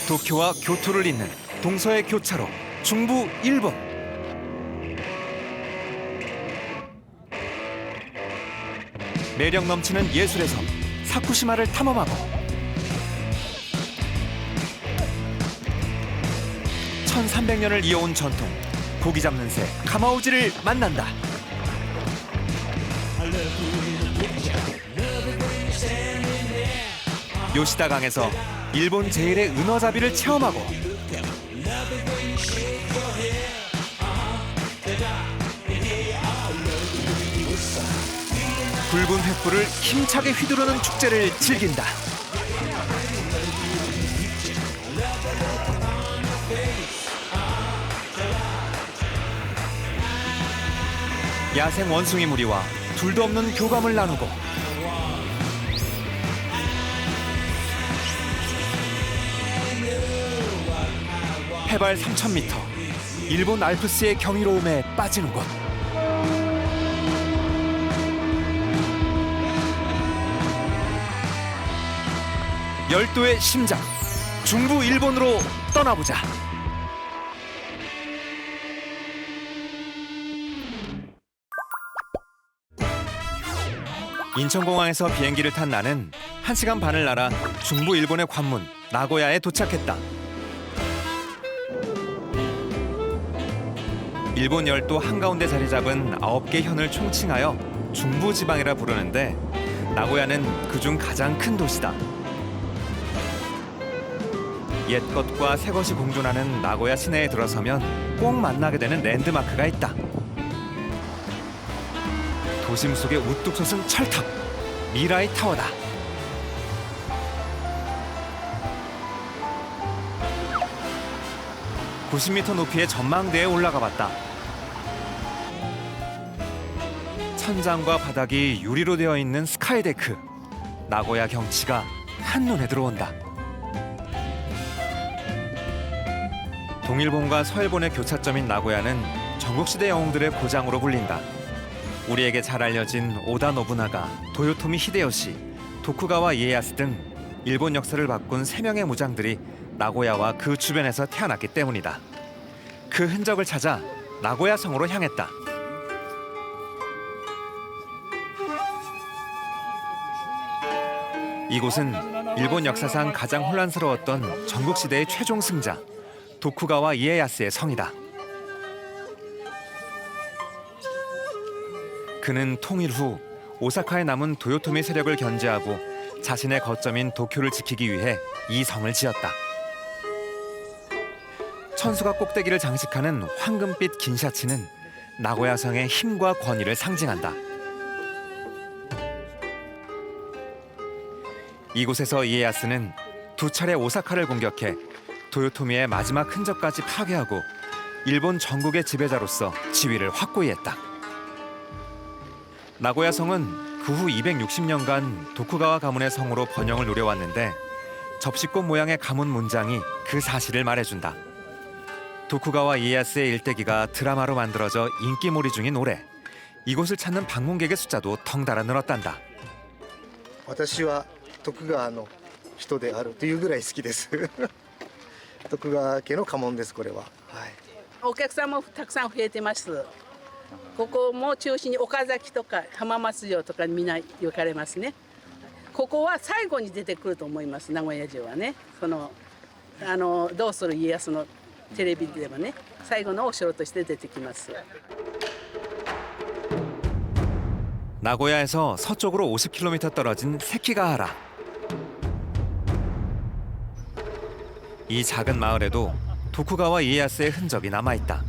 도쿄와 교토를 잇는 동서의 교차로 중부 일본. 매력 넘치는 예술의 섬 사쿠시마를 탐험하고 1300년을 이어온 전통 고기 잡는 새 가마우지를 만난다. 요시다강에서 일본 제일의 은어잡이를 체험하고 붉은 횃불을 힘차게 휘두르는 축제를 즐긴다. 야생 원숭이 무리와 둘도 없는 교감을 나누고 해발 3000m, 일본 알프스의 경이로움에 빠지는 곳. 열도의 심장, 중부 일본으로 떠나보자. 인천공항에서 비행기를 탄 나는 1시간 반을 날아 중부 일본의 관문 나고야에 도착했다. 일본 열도 한가운데 자리 잡은 9개 현을 총칭하여 중부지방이라 부르는데 나고야는 그중 가장 큰 도시다. 옛것과 새것이 공존하는 나고야 시내에 들어서면 꼭 만나게 되는 랜드마크가 있다. 도심 속에 우뚝 솟은 철탑, 미라이 타워다. (90m) 높이의 전망대에 올라가 봤다. 천장과 바닥이 유리로 되어 있는 스카이데크. 나고야 경치가 한눈에 들어온다. 동일본과 서일본의 교차점인 나고야는 전국시대 영웅들의 고장으로 불린다. 우리에게 잘 알려진 오다 노부나가, 도요토미 히데요시, 도쿠가와 이에야스 등 일본 역사를 바꾼 3명의 무장들이 나고야와 그 주변에서 태어났기 때문이다. 그 흔적을 찾아 나고야 성으로 향했다. 이곳은 일본 역사상 가장 혼란스러웠던 전국시대의 최종 승자 도쿠가와 이에야스의 성이다. 그는 통일 후 오사카에 남은 도요토미 세력을 견제하고 자신의 거점인 도쿄를 지키기 위해 이 성을 지었다. 천수가 꼭대기를 장식하는 황금빛 긴 샤츠는 나고야 성의 힘과 권위를 상징한다. 이곳에서 이에야스는 2차례 오사카를 공격해 도요토미의 마지막 흔적까지 파괴하고 일본 전국의 지배자로서 지위를 확고히 했다. 나고야 성은 그 후 260년간 도쿠가와 가문의 성으로 번영을 노려왔는데 접시꽃 모양의 가문 문장이 그 사실을 말해준다. 도쿠가와 이에야스의 일대기가 드라마로 만들어져 인기몰이 중인 올해 이곳을 찾는 방문객의 숫자도 덩달아 늘었단다. 私は徳川の人であるというぐらい好きです。徳川家の家紋です。これは。はい。お客さんもたくさん増えてます。ここも中心に岡崎とか浜松城とかみんな行かれますね。ここは最後に出てくると思います。名古屋城はね。どうする家康のテレビでもね、最後のお城として出てきます。 나고야에서 서쪽으로 50km 떨어진 세키가하라. 이 작은 마을에도 도쿠가와 이에야스의 흔적이 남아있다.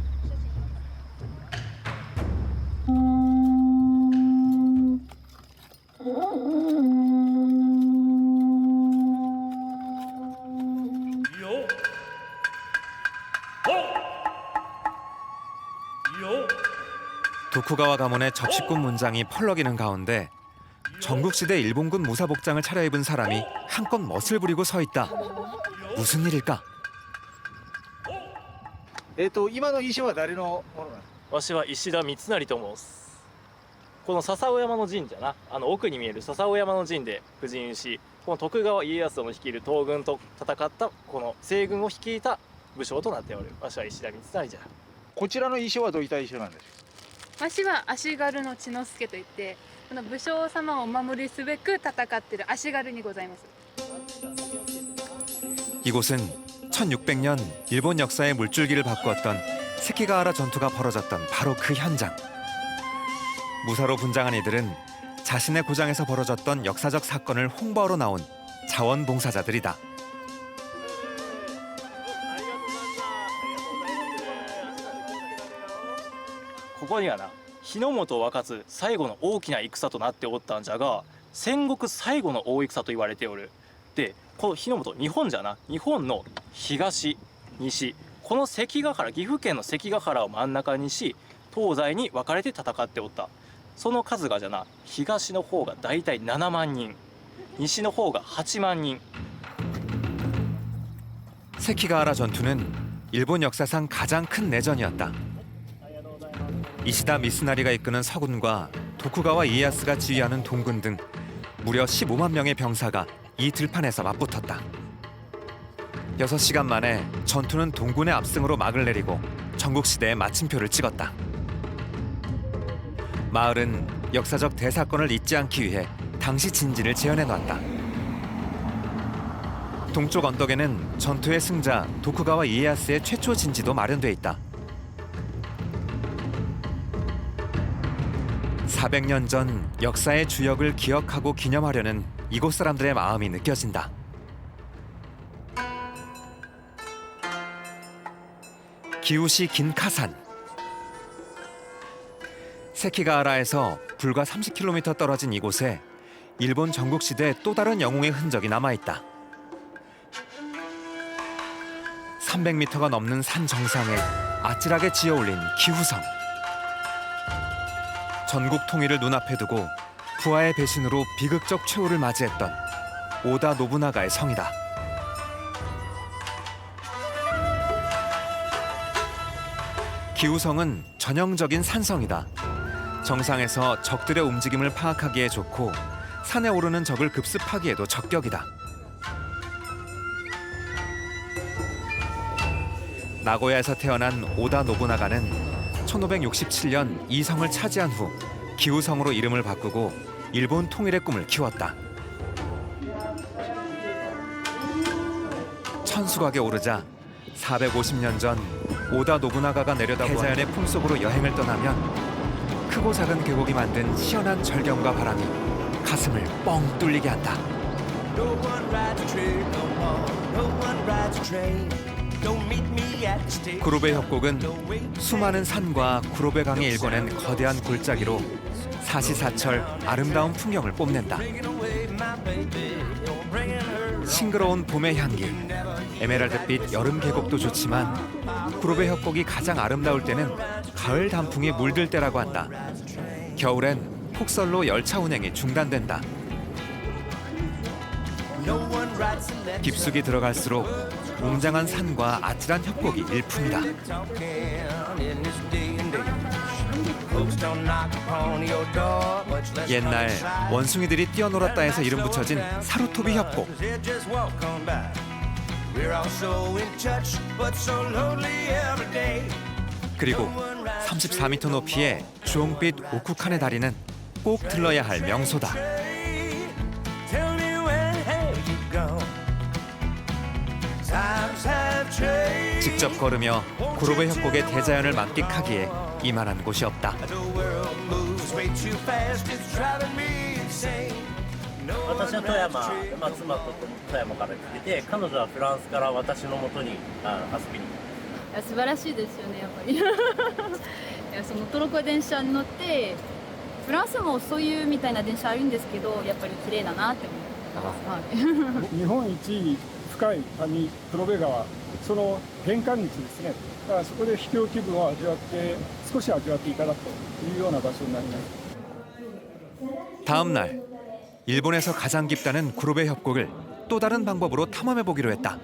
도쿠가와 가문의 접시꽃 문장이 펄럭이는 가운데 전국시대 일본군 무사복장을 차려입은 사람이 한껏 멋을 부리고 서 있다. 무슨 일일까? 今の石は誰のものなんですか。わしは石田三成と申す。この笹尾山の陣じゃな、奥に見える笹尾山の陣で布陣し、この徳川家康を率いる東軍と戦ったこの西軍を率いた武将となっておる。わしは石田三成じゃ。こちらの衣装はどういった衣装なんですか？わしは足軽の千之助といって、この武将様をお守りすべく戦っている足軽にございます。 이곳은 1600년 일본 역사의 물줄기를 바꾸었던 세키가하라 전투가 벌어졌던 바로 그 현장. 무사로 분장한 이들은 자신의 고장에서 벌어졌던 역사적 사건을 홍보하러 나온 자원봉사자들이다. ここにはな、日の本を沸かす最後の大きな戦となっておったんじゃが、戦国最後の大戦と言われておる。で、この日の本、日本じゃな、日本の東、西、この関ヶ原、岐阜県の関ヶ原を真ん中にし、東西に分かれて戦っておった。その数がじゃな、東の方がだいたい7万人、西の方が8万人。 세키가하라 전투는 일본 역사상 가장 큰 내전이었다. 이시다 미스나리가 이끄는 서군과 도쿠가와 이에야스가 지휘하는 동군 등 무려 15만 명의 병사가 이 들판에서 맞붙었다. 6시간 만에 전투는 동군의 압승으로 막을 내리고 전국시대의 마침표를 찍었다. 마을은 역사적 대사건을 잊지 않기 위해 당시 진지를 재현해놨다. 동쪽 언덕에는 전투의 승자 도쿠가와 이에야스의 최초 진지도 마련돼 있다. 400년 전 역사의 주역을 기억하고 기념하려는 이곳 사람들의 마음이 느껴진다. 기우시 긴카산. 세키가하라에서 불과 30km 떨어진 이곳에 일본 전국시대 또 다른 영웅의 흔적이 남아있다. 300m가 넘는 산 정상에 아찔하게 지어올린 기후성. 전국 통일을 눈앞에 두고 부하의 배신으로 비극적 최후를 맞이했던 오다 노부나가의 성이다. 기후성은 전형적인 산성이다. 정상에서 적들의 움직임을 파악하기에 좋고 산에 오르는 적을 급습하기에도 적격이다. 나고야에서 태어난 오다 노부나가는 1567년 이 성을 차지한 후 기우성으로 이름을 바꾸고 일본 통일의 꿈을 키웠다. 천수각에 오르자 450년 전 오다 노부나가가 내려다본 대자연의 품속으로 여행을 떠나면 크고 작은 계곡이 만든 시원한 절경과 바람이 가슴을 뻥 뚫리게 한다. 구로베 협곡은 수많은 산과 구로베 강이 일궈낸 거대한 골짜기로 사시사철 아름다운 풍경을 뽐낸다. 싱그러운 봄의 향기, 에메랄드빛 여름 계곡도 좋지만 구로베 협곡이 가장 아름다울 때는 가을 단풍이 물들 때라고 한다. 겨울엔 폭설로 열차 운행이 중단된다. 깊숙이 들어갈수록 웅장한 산과 아찔한 협곡이 일품이다. 옛날 원숭이들이 뛰어놀았다 해서 이름 붙여진 사루토비 협곡. 그리고 34m 높이의 주홍빛 오쿠칸의 다리는 꼭 들러야 할 명소다. 직접 걸으며 구로베 협곡의 대자연을 만끽하기에 이만한 곳이 없다. 私は富山、妻と富山から来てて、彼女はフランスから私の元に遊びに。素晴らしいですよね、やっぱり。いや、そのトロッコ電車に乗って、フランスもそういうみたいな電車あるんですけど、やっぱり綺麗だなって思います。日本一深い谷黒部川、その玄関口ですね。だからそこで秘境気分を味わって少し味わっていただくというような場所になります。 다음 날 일본에서 가장 깊다는 구로베 협곡을 또 다른 방법으로 탐험해 보기로 했다.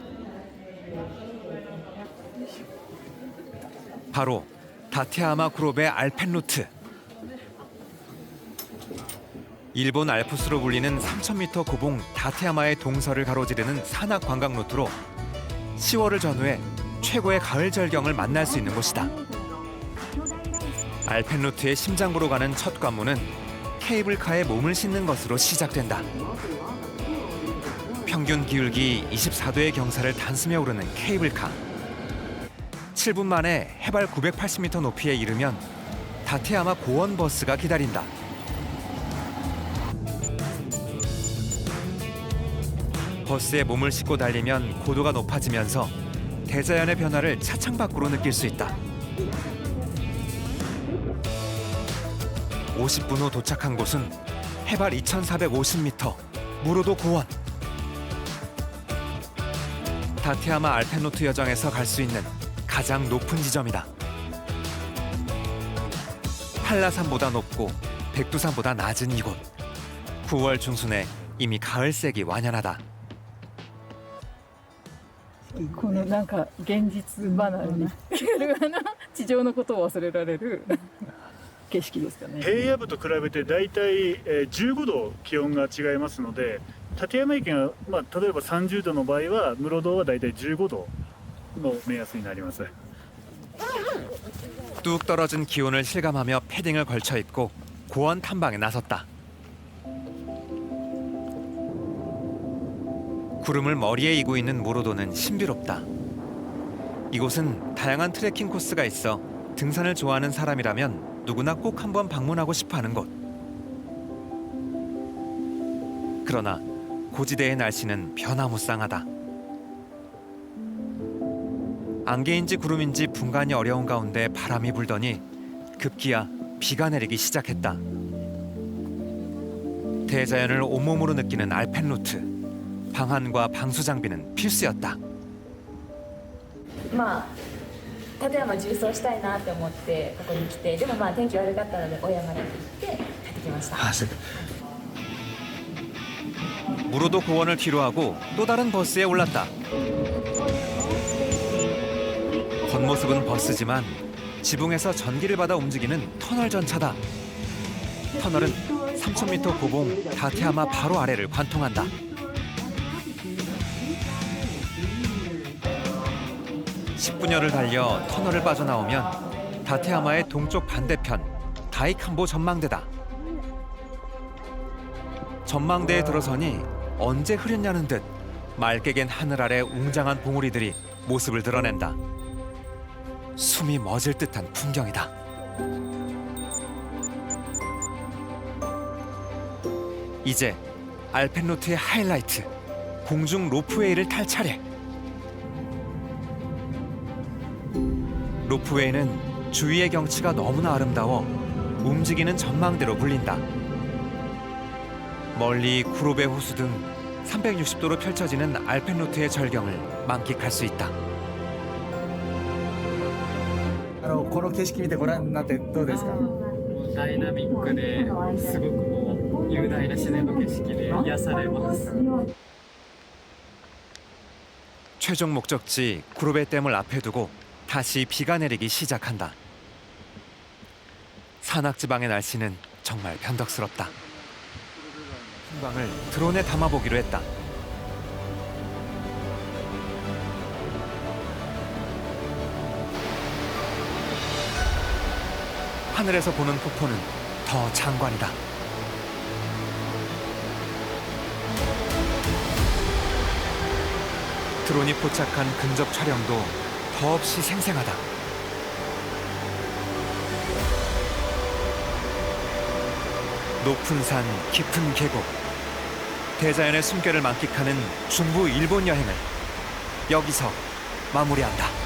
바로 다테야마 구로베 알펜 루트. 일본 알프스로 불리는 3,000m 고봉 다테야마의 동서를 가로지르는 산악 관광 루트로 10월을 전후해 최고의 가을 절경을 만날 수 있는 곳이다. 알펜 루트의 심장부로 가는 첫 관문은 케이블카에 몸을 싣는 것으로 시작된다. 평균 기울기 24도의 경사를 단숨에 오르는 케이블카. 7분 만에 해발 980m 높이에 이르면 다테야마 고원 버스가 기다린다. 버스에 몸을 싣고 달리면 고도가 높아지면서 대자연의 변화를 차창 밖으로 느낄 수 있다. 50분 후 도착한 곳은 해발 2,450m 무로도 고원. 다테야마 알펜루트 여정에서 갈 수 있는 가장 높은 지점이다. 한라산보다 높고 백두산보다 낮은 이곳. 9월 중순에 이미 가을색이 완연하다. このなんか現実離れに地上のことを忘れられる景色ですかね。平野部と比べてだいたい15度気温が違いますので、立山駅が、例えば30度の場合は室堂はだいたい15度の目安になります。 뚝 떨어진 기온을 실감하며 패딩을 걸쳐 입고 고원 탐방에 나섰다. 구름을 머리에 이고 있는 무로도는 신비롭다. 이곳은 다양한 트레킹 코스가 있어 등산을 좋아하는 사람이라면 누구나 꼭 한번 방문하고 싶어하는 곳. 그러나 고지대의 날씨는 변화무쌍하다. 안개인지 구름인지 분간이 어려운 가운데 바람이 불더니 급기야 비가 내리기 시작했다. 대자연을 온몸으로 느끼는 알펜 루트. 방한과 방수 장비는 필수였다. 立山縦走したいなって思ってここに来て、でも天気悪かったので小山に行って帰ってきました。 무로도 고원을 뒤로하고 또 다른 버스에 올랐다. 겉모습은 버스지만 지붕에서 전기를 받아 움직이는 터널 전차다. 터널은 3,000m 고봉 다테야마 바로 아래를 관통한다. (10분여를) 달려 터널을 빠져나오면 다테야마의 동쪽 반대편 다이칸보 전망대다. 전망대에 들어서니 언제 흐렸냐는 듯 맑게 갠 하늘 아래 웅장한 봉우리들이 모습을 드러낸다. 숨이 멎을 듯한 풍경이다. 이제 알펜루트의 하이라이트, 공중 로프웨이를 탈 차례. 로프웨이는 주위의 경치가 너무나 아름다워 움직이는 전망대로 불린다. 멀리 구로베 호수 등 360도로 펼쳐지는 알펜루트의 절경을 만끽할 수 있다. この景色見てご覧になってどうですか？ダイナミックですごくもう雄大な自然の景色で癒されます。 최종 목적지 구로베댐을 앞에 두고 다시 비가 내리기 시작한다. 산악지방의 날씨는 정말 변덕스럽다. 풍광을 드론에 담아보기로 했다. 하늘에서 보는 폭포는 더 장관이다. 드론이 포착한 근접 촬영도 더없이 생생하다. 높은 산, 깊은 계곡, 대자연의 숨결을 만끽하는 중부 일본 여행을 여기서 마무리한다.